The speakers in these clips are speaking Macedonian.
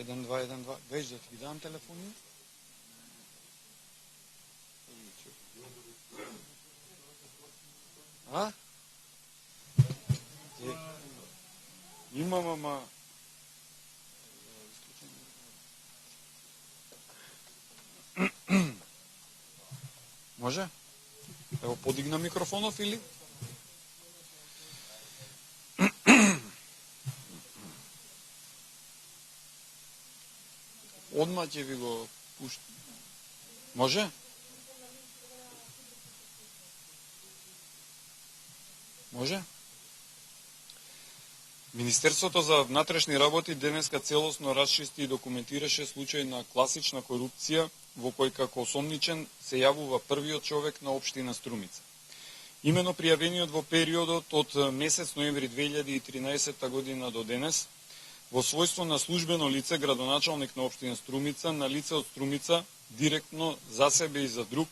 1212. Веќе да ти ги дам телефони? А? Имам, ама... Може? Ево, подигна микрофонов или? Одма ќе ви го пуштам. Може? Може? Министерството за внатрешни работи денеска целосно расчисти и документираше случај на класична корупција во кој како осомничен се јавува првиот човек на општина Струмица. Имено пријавениот во периодот од месец ноември 2013 година до денес, во својство на службено лице, градоначалник на општина Струмица, на лице од Струмица, директно за себе и за друг,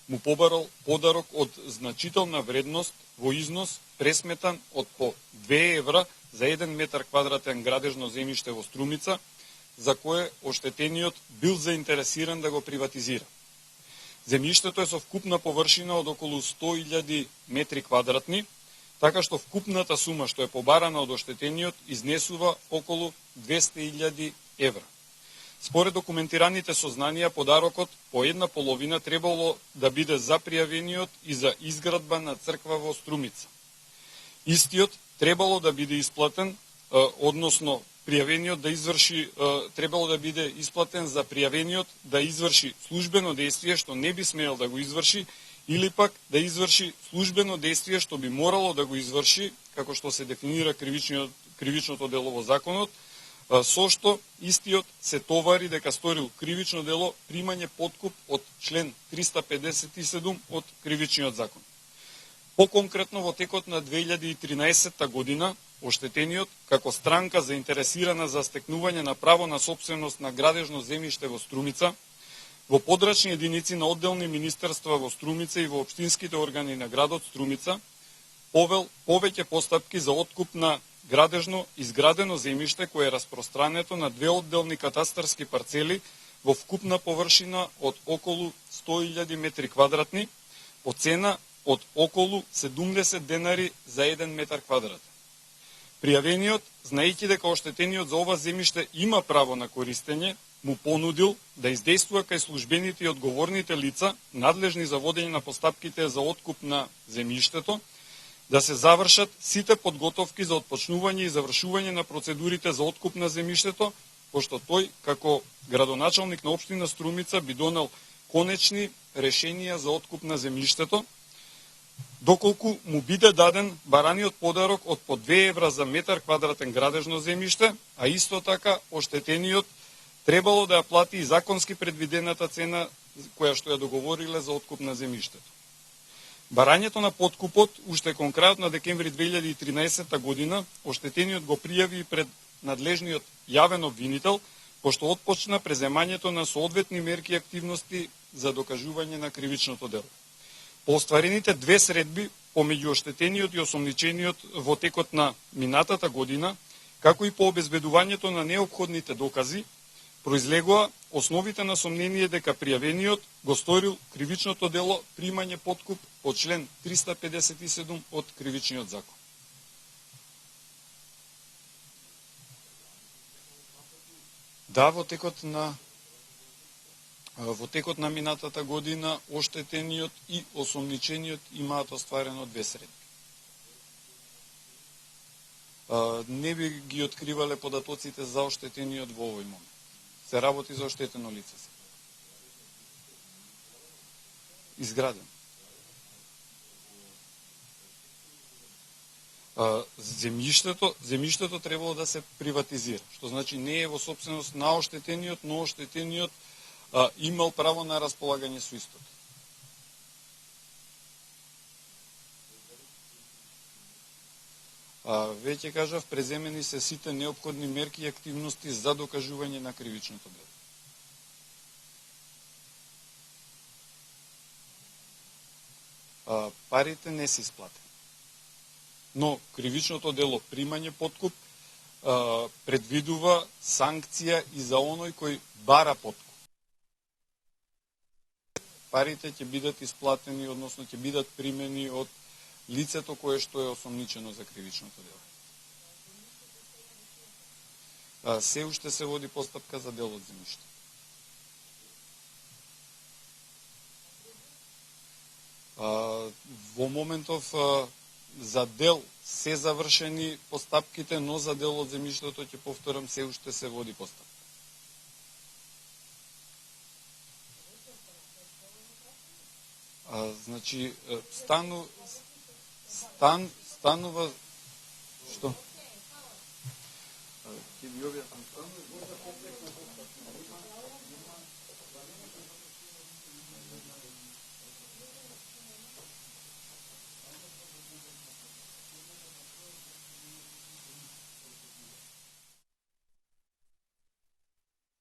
му побарал подарок од значителна вредност во износ пресметан од по 2 евра за 1 метар квадратен градежно земјиште во Струмица, за кое оштетениот бил заинтересиран да го приватизира. Земјиштето е со вкупна површина од околу 100.000 метри квадратни, така што вкупната сума што е побарана од оштетениот изнесува околу 200.000 евра. Според документираните сознанија, подарокот по една половина требало да биде за пријавениот и за изградба на црква во Струмица. Истиот требало да биде исплатен, односно пријавениот да изврши, требало да биде исплатен за пријавениот да изврши службено дејствие што не би смеел да го изврши, или пак да изврши службено дејствие што би морало да го изврши, како што се дефинира кривичното дело во законот, со што истиот се товари дека сторил кривично дело примање подкуп од член 357 од кривичниот закон. Поконкретно во текот на 2013 година, оштетениот, како странка заинтересирана за стекнување на право на собственост на градежно земјиште во Струмица, во подрачни единици на одделни министерства во Струмица и во општинските органи на градот Струмица, повел повеќе постапки за откуп на градежно изградено земјиште кое е распространето на 2 одделни катастарски парцели во вкупна површина од околу 100.000 метри квадратни, по цена од околу 70 денари за 1 метар квадратен. Пријавениот, знаејќи дека оштетениот за ова земјиште има право на користење, му понудил да издействува кај службените и одговорните лица, надлежни за водење на постапките за откуп на земјиштето, да се завршат сите подготовки за отпочнување и завршување на процедурите за откуп на земјиштето, пошто тој, како градоначалник на општина Струмица, би донел конечни решенија за откуп на земјиштето, доколку му биде даден бараниот подарок од по 2 евра за метар квадратен градежно земјиште, а исто така оштетениот требало да ја плати и законски предвидената цена која што ја договориле за откуп на земјиштето. Барањето на подкупот уште кон крајот на декември 2013 година оштетениот го пријави пред надлежниот јавен обвинител, пошто отпочна преземањето на соодветни мерки и активности за докажување на кривичното дело. По остварените 2 средби помеѓу оштетениот и осомничениот во текот на минатата година, како и по обезбедувањето на неопходните докази, произлегоа основите на сомнение дека пријавениот го сторил кривичното дело примање подкуп по член 357 од кривичниот закон. Да, во текот на минатата година оштетениот и осомничениот имаат остварено 2 средби. Не би ги откривале податоците за оштетениот во овој момент. Се работи за оштетено лице. Изграден. Земјиштето требало да се приватизира, што значи не е во собственост на оштетениот, но оштетениот имал право на располагање со истото. Веќе кажав, преземени се сите неопходни мерки и активности за докажување на кривичното дело. Парите не се исплатени. Но кривичното дело примање подкуп предвидува санкција и за оној кој бара подкуп. Парите ќе бидат исплатени, односно ќе бидат примени од лицето кое што е осомничено за кривичното дело. Се уште се води постапка за дел од земјиште. Во моментов за дел се завршени постапките, но за дел од земјиштето, ќе повторам, се уште се води постапка. Значи, станува... Што? Ќе ви објаснам.